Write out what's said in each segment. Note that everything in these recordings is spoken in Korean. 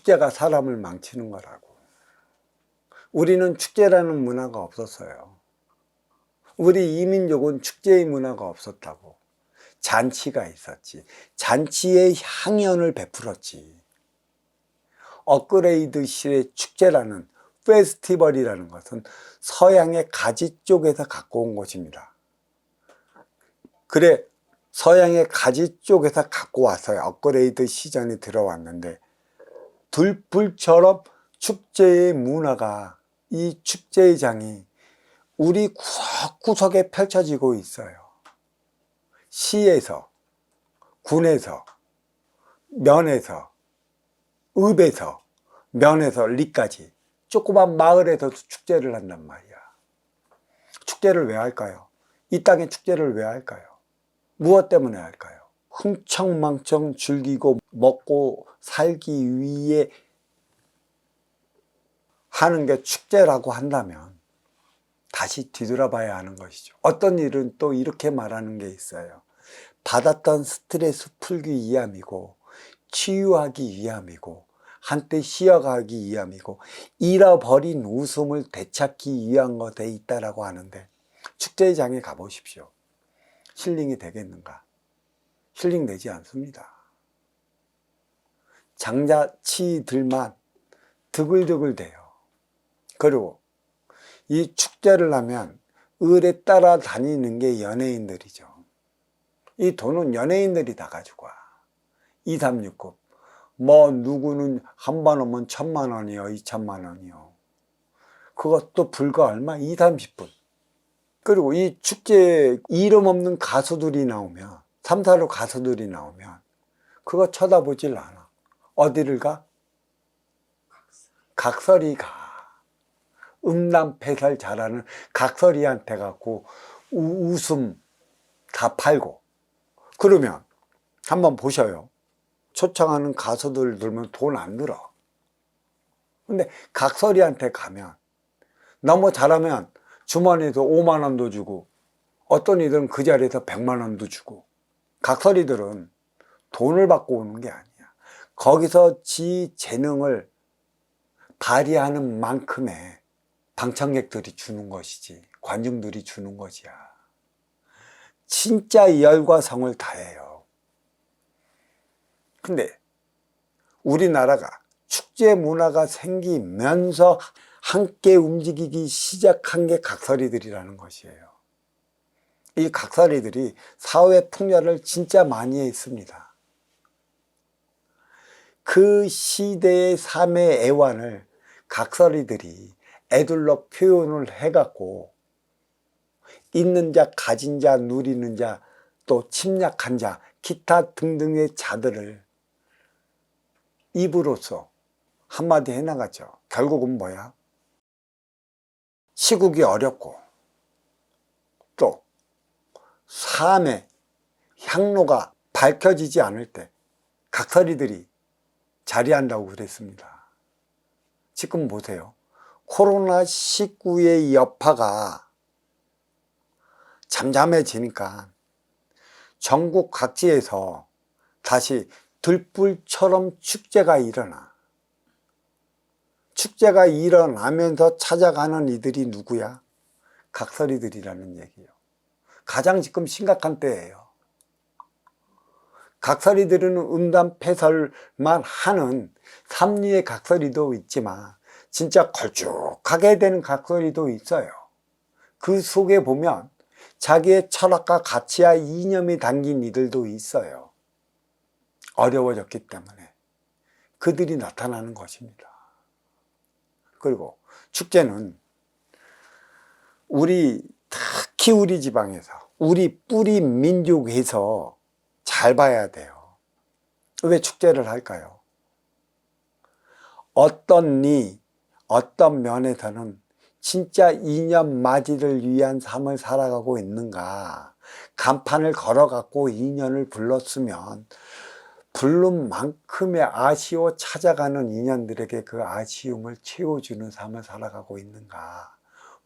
축제가 사람을 망치는 거라고. 우리는 축제라는 문화가 없었어요. 우리 이민족은 축제의 문화가 없었다고. 잔치가 있었지. 잔치에 향연을 베풀었지. 업그레이드실의 축제라는 페스티벌이라는 것은 서양의 가지 쪽에서 갖고 온 것입니다. 그래, 서양의 가지 쪽에서 갖고 왔어요. 업그레이드 시전이 들어왔는데 들불처럼 축제의 문화가, 이 축제의 장이 우리 구석구석에 펼쳐지고 있어요. 시에서, 군에서, 면에서, 읍에서, 면에서, 리까지 조그만 마을에서도 축제를 한단 말이야. 축제를 왜 할까요? 이 땅에 축제를 왜 할까요? 무엇 때문에 할까요? 흥청망청 즐기고 먹고 살기 위해 하는 게 축제라고 한다면 다시 뒤돌아봐야 하는 것이죠. 어떤 일은 또 이렇게 말하는 게 있어요. 받았던 스트레스 풀기 위함이고, 치유하기 위함이고, 한때 쉬어가기 위함이고, 잃어버린 웃음을 되찾기 위한 것에 있다라고 하는데, 축제의 장에 가보십시오. 힐링이 되겠는가? 힐링 되지 않습니다. 장자치들만 드글드글 돼요. 그리고 이 축제를 하면 을에 따라다니는 게 연예인들이죠. 이 돈은 연예인들이 다 가지고 와. 2, 3, 6급. 뭐 누구는 한 번 오면 1,000만 원이요, 2,000만 원이요. 그것도 불과 얼마? 2, 30분. 그리고 이 축제에 이름 없는 가수들이 나오면, 3, 4로 가수들이 나오면 그거 쳐다보질 않아. 어디를 가? 각설이 가. 음란패설 잘하는 각설이한테 갖고 웃음 다 팔고. 그러면 한번 보셔요. 초청하는 가수들 들면 돈 안 들어. 근데 각설이한테 가면 너무 잘하면 주머니에서 5만 원도 주고, 어떤 이들은 그 자리에서 100만 원도 주고. 각설이들은 돈을 받고 오는 게 아니야. 거기서 지 재능을 발휘하는 만큼의 방청객들이 주는 것이지, 관중들이 주는 것이야. 진짜 열과 성을 다해요. 근데 우리나라가 축제 문화가 생기면서 함께 움직이기 시작한 게 각설이들이라는 것이에요. 이 각설이들이 사회 풍요를 진짜 많이 했습니다. 그 시대의 삶의 애환을 각설이들이 애들로 표현을 해갖고 있는 자, 가진 자, 누리는 자, 또 침략한 자, 기타 등등의 자들을 입으로써 한마디 해나가죠. 결국은 뭐야? 시국이 어렵고 또 삶의 향로가 밝혀지지 않을 때 각설이들이 자리한다고 그랬습니다. 지금 보세요. 코로나19의 여파가 잠잠해지니까 전국 각지에서 다시 들불처럼 축제가 일어나. 축제가 일어나면서 찾아가는 이들이 누구야? 각설이들이라는 얘기예요. 가장 지금 심각한 때예요. 각설이들은 음담패설만 하는 삼리의 각설이도 있지만 진짜 걸쭉하게 되는 각설이도 있어요. 그 속에 보면 자기의 철학과 가치와 이념이 담긴 이들도 있어요. 어려워졌기 때문에 그들이 나타나는 것입니다. 그리고 축제는 특히 우리 지방에서, 우리 뿌리 민족에서 잘 봐야 돼요. 왜 축제를 할까요? 어떤 면에서는 진짜 인연 맞이를 위한 삶을 살아가고 있는가. 간판을 걸어갖고 인연을 불렀으면 부른 만큼의 아쉬워 찾아가는 인연들에게 그 아쉬움을 채워주는 삶을 살아가고 있는가.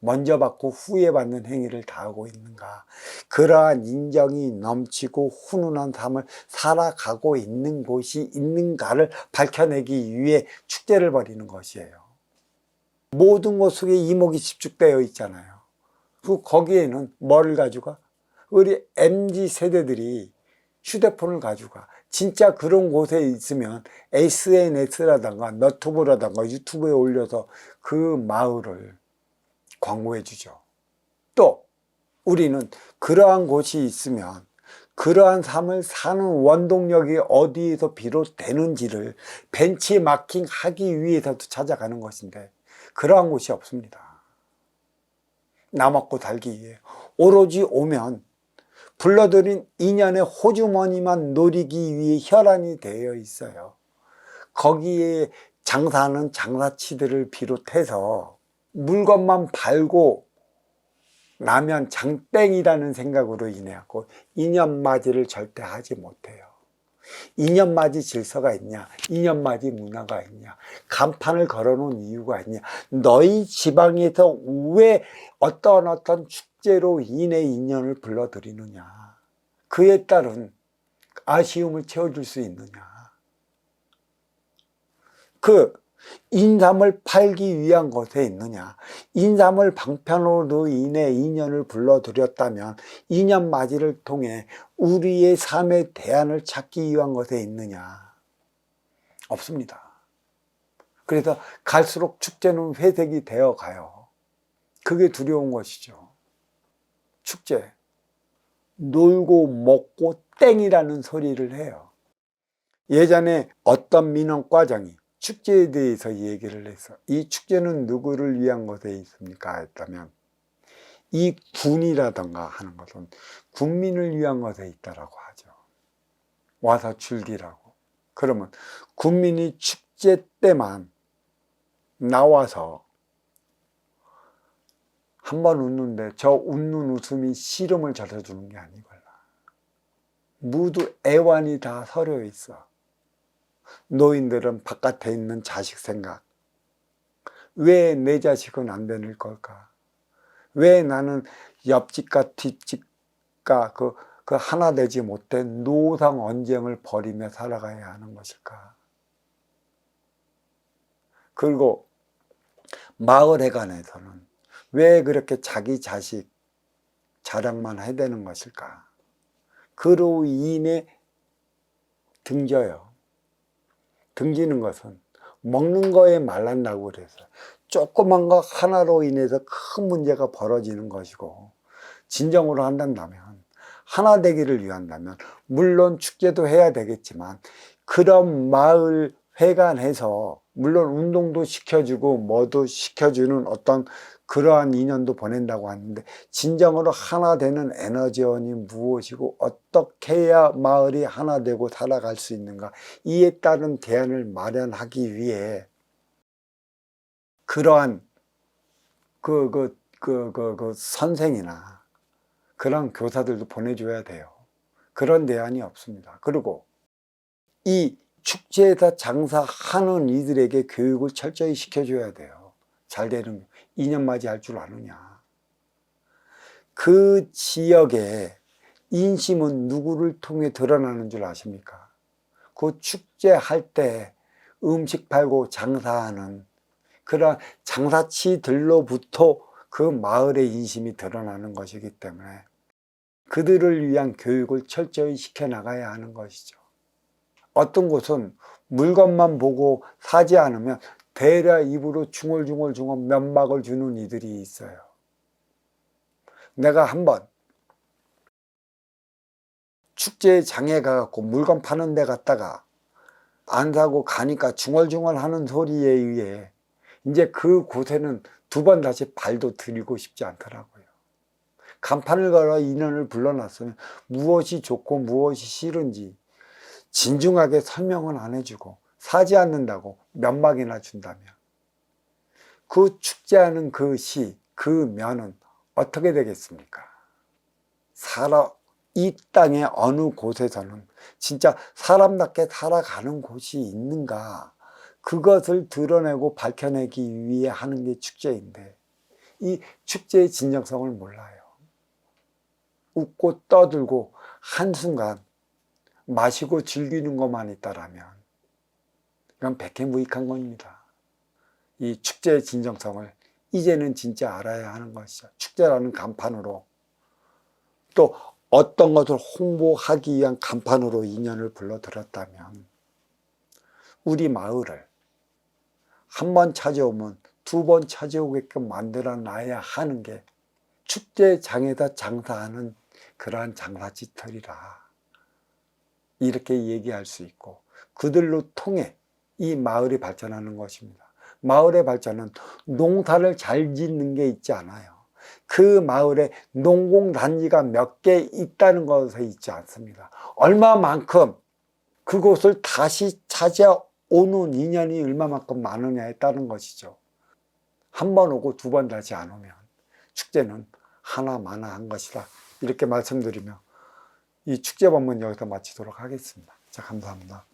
먼저 받고 후에 받는 행위를 다하고 있는가, 그러한 인정이 넘치고 훈훈한 삶을 살아가고 있는 곳이 있는가를 밝혀내기 위해 축제를 벌이는 것이에요. 모든 것 속에 이목이 집중되어 있잖아요. 거기에는 뭐를 가져가? 우리 MZ세대들이 휴대폰을 가져가. 진짜 그런 곳에 있으면 SNS라든가 너튜브라든가 유튜브에 올려서 그 마을을 광고해 주죠. 또 우리는 그러한 곳이 있으면 그러한 삶을 사는 원동력이 어디에서 비롯되는지를 벤치마킹 하기 위해서도 찾아가는 것인데, 그러한 곳이 없습니다. 나 먹고 살기 위해 오로지 오면 불러들인 인연의 호주머니만 노리기 위해 혈안이 되어 있어요. 거기에 장사하는 장사치들을 비롯해서 물건만 팔고 나면 장땡이라는 생각으로 인해 갖고 인연맞이를 절대 하지 못해요. 인연맞이 질서가 있냐? 인연맞이 문화가 있냐? 간판을 걸어놓은 이유가 있냐? 너희 지방에서 왜 어떤 축제로 인해 인연을 불러들이느냐? 그에 따른 아쉬움을 채워줄 수 있느냐? 그 인삼을 팔기 위한 것에 있느냐? 인삼을 방편으로 인해 인연을 불러들였다면 인연맞이를 통해 우리의 삶의 대안을 찾기 위한 것에 있느냐? 없습니다. 그래서 갈수록 축제는 회색이 되어 가요. 그게 두려운 것이죠. 축제, 놀고 먹고 땡이라는 소리를 해요. 예전에 어떤 민원과장이 축제에 대해서 얘기를 해서, 이 축제는 누구를 위한 것에 있습니까? 했다면 이 군이라던가 하는 것은 국민을 위한 것에 있다라고 하죠. 와서 즐기라고. 그러면 국민이 축제 때만 나와서 한번 웃는데 저 웃는 웃음이 시름을 젖어주는 게 아니걸라. 모두 애완이 다 서려 있어. 노인들은 바깥에 있는 자식 생각. 왜 내 자식은 안 되는 걸까? 왜 나는 옆집과 뒷집과 그 하나 되지 못된 노상 언쟁을 벌이며 살아가야 하는 것일까? 그리고 마을에 관해서는 왜 그렇게 자기 자식 자랑만 해야 되는 것일까? 그로 인해 등져요. 등지는 것은 먹는 거에 말란다고 그래서 조그만 거 하나로 인해서 큰 문제가 벌어지는 것이고, 진정으로 한다면, 하나 되기를 위한다면 물론 축제도 해야 되겠지만 그런 마을 회관에서 물론 운동도 시켜주고 뭐도 시켜주는 어떤 그러한 인연도 보낸다고 하는데, 진정으로 하나 되는 에너지원이 무엇이고 어떻게 해야 마을이 하나 되고 살아갈 수 있는가, 이에 따른 대안을 마련하기 위해 그러한 선생이나 그런 교사들도 보내줘야 돼요. 그런 대안이 없습니다. 그리고 이 축제에서 장사하는 이들에게 교육을 철저히 시켜줘야 돼요. 잘 되는, 2년 맞이 할 줄 아느냐. 그 지역의 인심은 누구를 통해 드러나는 줄 아십니까? 그 축제할 때 음식 팔고 장사하는 그런 장사치들로부터 그 마을의 인심이 드러나는 것이기 때문에 그들을 위한 교육을 철저히 시켜나가야 하는 것이죠. 어떤 곳은 물건만 보고 사지 않으면 대려 입으로 중얼중얼 면박을 주는 이들이 있어요. 내가 한번 축제에 장에 가갖고 물건 파는 데 갔다가 안 사고 가니까 중얼중얼 하는 소리에 의해 이제 그 곳에는 두 번 다시 발도 들이고 싶지 않더라고요. 간판을 걸어 인원을 불러놨으면 무엇이 좋고 무엇이 싫은지 진중하게 설명은 안 해주고 사지 않는다고 면박이나 준다면 그 축제하는 그 시, 그 면은 어떻게 되겠습니까? 이 땅의 어느 곳에서는 진짜 사람답게 살아가는 곳이 있는가, 그것을 드러내고 밝혀내기 위해 하는 게 축제인데, 이 축제의 진정성을 몰라요. 웃고 떠들고 한순간 마시고 즐기는 것만 있다라면 이건 백해무익한 겁니다. 이 축제의 진정성을 이제는 진짜 알아야 하는 것이죠. 축제라는 간판으로, 또 어떤 것을 홍보하기 위한 간판으로 인연을 불러들였다면 우리 마을을 한 번 찾아오면 두 번 찾아오게끔 만들어 놔야 하는 게 축제장에다 장사하는 그러한 장사지털이라, 이렇게 얘기할 수 있고, 그들로 통해 이 마을이 발전하는 것입니다. 마을의 발전은 농사를 잘 짓는 게 있지 않아요. 그 마을에 농공단지가 몇 개 있다는 것에 있지 않습니다. 얼마만큼 그곳을 다시 찾아오는 인연이 얼마만큼 많으냐에 따른 것이죠. 한 번 오고 두 번 다시 안 오면 축제는 하나마나한 것이다, 이렇게 말씀드리며 이 축제 본문 여기서 마치도록 하겠습니다. 자, 감사합니다.